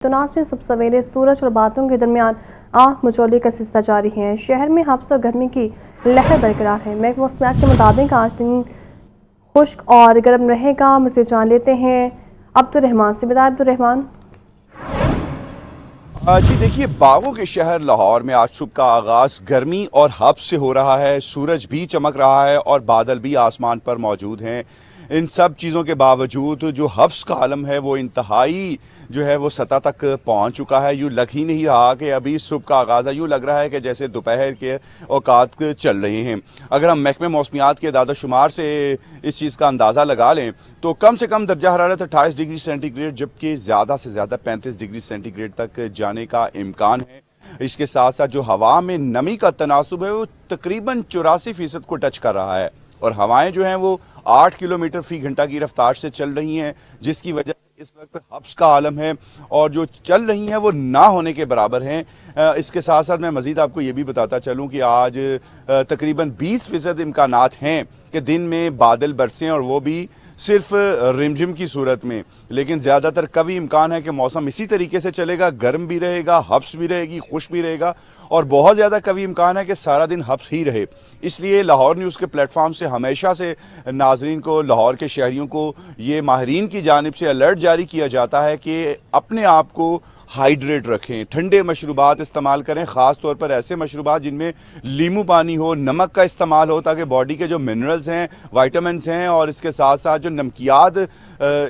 تو ناظرین صبح سویرے سورج اور بادلوں کے درمیان آنکھ مچولی کا سلسلہ جاری ہے۔ شہر میں ہبس اور گرمی کی لہر برقرار ہے۔ محکمہ موسمیات کے مطابق آج دن خشک اور گرم رہے گا۔ مزید جان لیتے ہیں عبدالرحمان سے۔ عبدالرحمان جی دیکھیے، باغوں کے شہر لاہور میں آج صبح کا آغاز گرمی اور ہبس سے ہو رہا ہے۔ سورج بھی چمک رہا ہے اور بادل بھی آسمان پر موجود ہیں۔ ان سب چیزوں کے باوجود جو ہبس کا عالم ہے وہ انتہائی وہ سطح تک پہنچ چکا ہے۔ یوں لگ ہی نہیں رہا کہ ابھی صبح کا آغاز ہے، یوں لگ رہا ہے کہ جیسے دوپہر کے اوقات چل رہے ہیں۔ اگر ہم محکمہ موسمیات کے اعداد و شمار سے اس چیز کا اندازہ لگا لیں تو کم سے کم درجہ حرارت 28 ڈگری سینٹی گریڈ جبکہ زیادہ سے زیادہ 35 ڈگری سینٹی گریڈ تک جانے کا امکان ہے۔ اس کے ساتھ ساتھ جو ہوا میں نمی کا تناسب ہے وہ تقریباً 84% کو ٹچ کر رہا ہے اور ہوائیں جو ہیں وہ 8 کلومیٹر فی گھنٹہ کی رفتار سے چل رہی ہیں، جس کی وجہ سے اس وقت ہبس کا عالم ہے اور جو چل رہی ہیں وہ نہ ہونے کے برابر ہیں۔ اس کے ساتھ ساتھ میں مزید آپ کو یہ بھی بتاتا چلوں کہ آج تقریباً 20% امکانات ہیں کہ دن میں بادل برسیں اور وہ بھی صرف رمجم کی صورت میں، لیکن زیادہ تر قوی امکان ہے کہ موسم اسی طریقے سے چلے گا، گرم بھی رہے گا، ہبس بھی رہے گی، خشک بھی رہے گا اور بہت زیادہ قوی امکان ہے کہ سارا دن ہبس ہی رہے۔ اس لیے لاہور نیوز کے پلیٹ فارم سے ہمیشہ سے ناظرین کو، لاہور کے شہریوں کو یہ ماہرین کی جانب سے الرٹ جاری کیا جاتا ہے کہ اپنے آپ کو ہائیڈریٹ رکھیں، ٹھنڈے مشروبات استعمال کریں، خاص طور پر ایسے مشروبات جن میں لیمو پانی ہو، نمک کا استعمال ہو تاکہ باڈی کے جو منرلز ہیں، وائٹامنز ہیں اور اس کے ساتھ ساتھ جو نمکیات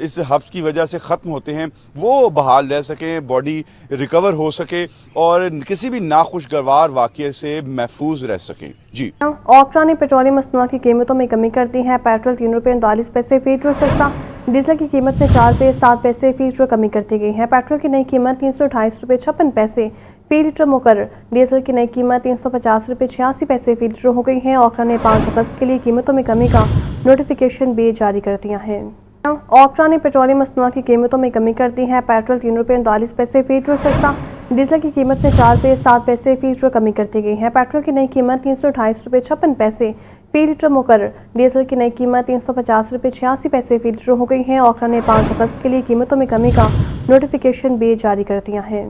اس ہبس کی وجہ سے ختم ہوتے ہیں وہ بحال رہ سکیں، باڈی ریکور ہو سکے اور کسی بھی ناخوشگوار واقعے سے محفوظ رہ سکیں۔ جی اوکرا نے پیٹرولیم مصنوعات کی قیمتوں میں کمی کر دی ہے۔ پیٹرول ₹3.39 فی لیٹر سستا، ڈیزل کی قیمت میں ₹4.07 فی لیٹر کمی کر دی گئی ہے۔ پیٹرول کی نئی قیمت ₹328.56 فی لیٹر مقرر، ڈیزل کی نئی قیمت ₹350.86 فی لیٹر ہو گئی ہے۔ اوکرا نے 5 اگست کے لیے قیمتوں میں کمی کا نوٹیفیکیشن بھی جاری کر دیا ہے۔ اوکرا نے پیٹرولیم مصنوعات کی قیمتوں میں کمی کر دی ہے۔ پیٹرول ₹3.39 فی لیٹر سستا، ڈیزل کی قیمت میں ₹4.07 فی لیٹر کمی کر دی گئی ہے۔ پیٹرول کی نئی قیمت ₹328.56 فی لیٹر مقرر، ڈیزل کی نئی قیمت ₹350.86 فی لیٹر ہو گئی ہے۔ اوکرا نے 5 اگست کے لیے قیمتوں میں کمی کا نوٹیفیکیشن بھی جاری کر دیا ہے۔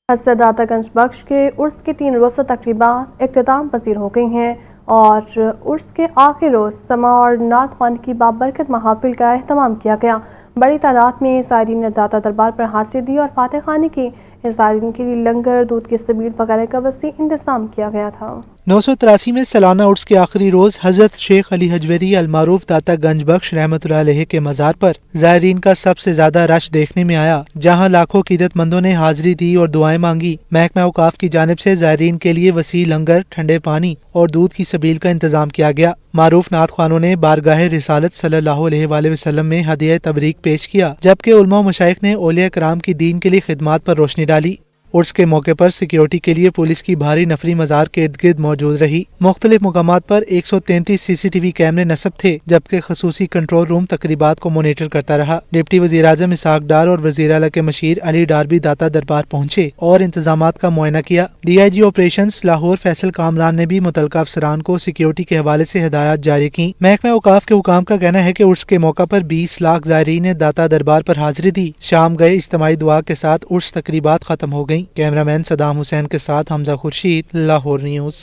حضرت داتا گنج بخش کے عرس کی 3 روزہ تقریبات اختتام پذیر ہو گئی ہیں اور عرس کے آخری روز سماع اور نعت خوانی کی بابرکت محافل کا اہتمام کیا گیا۔ بڑی تعداد میں زائرین نے داتا دربار پر حاضری دی اور فاتح خوانی کی۔ زائرین کے لیے لنگر، دودھ کی سبیل وغیرہ کا وسیع انتظام کیا گیا تھا۔ 983 میں سالانہ عرس کے آخری روز حضرت شیخ علی حجویری المعروف داتا گنج بخش رحمۃ اللہ علیہ کے مزار پر زائرین کا سب سے زیادہ رش دیکھنے میں آیا، جہاں لاکھوں عقیدت مندوں نے حاضری دی اور دعائیں مانگی۔ محکمہ اوقاف کی جانب سے زائرین کے لیے وسیع لنگر، ٹھنڈے پانی اور دودھ کی سبیل کا انتظام کیا گیا۔ معروف نعت خوانوں نے بارگاہ رسالت صلی اللہ علیہ وآلہ وسلم میں ہدیہ تبریک پیش کیا، جبکہ علماء و مشائخ نے اولیاء کرام کی دین کے لیے خدمات پر روشنی ڈالی۔ عرس کے موقع پر سیکیورٹی کے لیے پولیس کی بھاری نفری مزار کے ارد گرد موجود رہی۔ مختلف مقامات پر 133 CCTV کیمرے نصب تھے، جبکہ خصوصی کنٹرول روم تقریبات کو مانیٹر کرتا رہا۔ ڈپٹی وزیر اعظم اسحاق ڈار اور وزیر اعلیٰ کے مشیر علی ڈار بھی داتا دربار پہنچے اور انتظامات کا معائنہ کیا۔ DIG آپریشنز لاہور فیصل کامران نے بھی متعلقہ افسران کو سیکیورٹی کے حوالے سے ہدایات جاری کی۔ محکمہ اوقاف کے حکام کا کہنا ہے کہ عرس کے موقع پر 20 لاکھ زائرین نے داتا دربار پر حاضری دی۔ شام گئے اجتماعی دعا کے ساتھ عرس تقریبات ختم ہو گئیں۔ کیمرہ مین صدام حسین کے ساتھ حمزہ خورشید، لاہور نیوز۔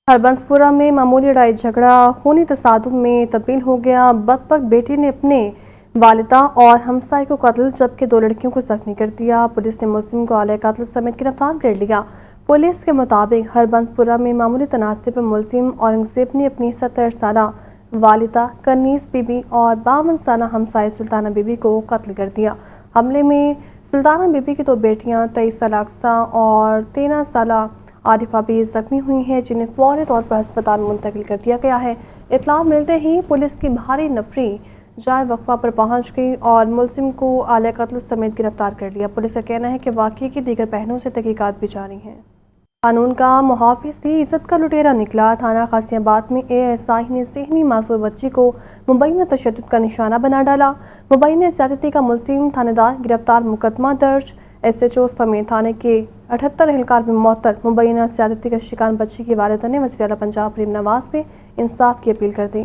ہربنس پورہ میں معمولی لڑائی جھگڑا خونی تصادم میں تبدیل ہو گیا۔ بدبخت بیٹی نے اپنے والدہ اور ہمسائے کو قتل جبکہ 2 لڑکیوں کو زخمی کر دیا۔ پولیس نے ملزم کو اعلی قتل سمیت گرفتار کر لیا۔ پولیس کے مطابق ہربنس پورہ میں معمولی تنازع پر ملزم اورنگزیب نے اپنی 70 سالہ والدہ کنیز بی بی اور 52 سالہ ہمسائے سلطانہ بی بی کو قتل کر دیا۔ حملے میں سلطانہ بی بی کی 2 بیٹیاں 23 سالہ اقصیٰ اور 13 سالہ عارفہ بھی زخمی ہوئی ہیں، جنہیں فوری طور پر ہسپتال منتقل کر دیا گیا ہے۔ اطلاع ملتے ہی پولیس کی بھاری نفری جائے وقفہ پر پہنچ گئی اور ملزم کو اعلی قتل سمیت گرفتار کر لیا۔ پولیس کا کہنا ہے کہ واقعے کی دیگر پہلوؤں سے تحقیقات بھی جاری ہیں۔ قانون کا محافظ ہی عزت کا لٹیرا نکلا۔ تھانہ قاسم آباد میں ASI نے ذہنی معذور بچی کو مبینہ تشدد کا نشانہ بنا ڈالا۔ مبینہ زیادتی کا ملزم تھانہ دار گرفتار، مقدمہ درج۔ SHO سمیت تھانے کے 78 اہلکار بھی معطل۔ مبینہ زیادتی کا شکار بچی کی والدہ نے وزیر اعلیٰ پنجاب مریم نواز سے انصاف کی اپیل کر دی۔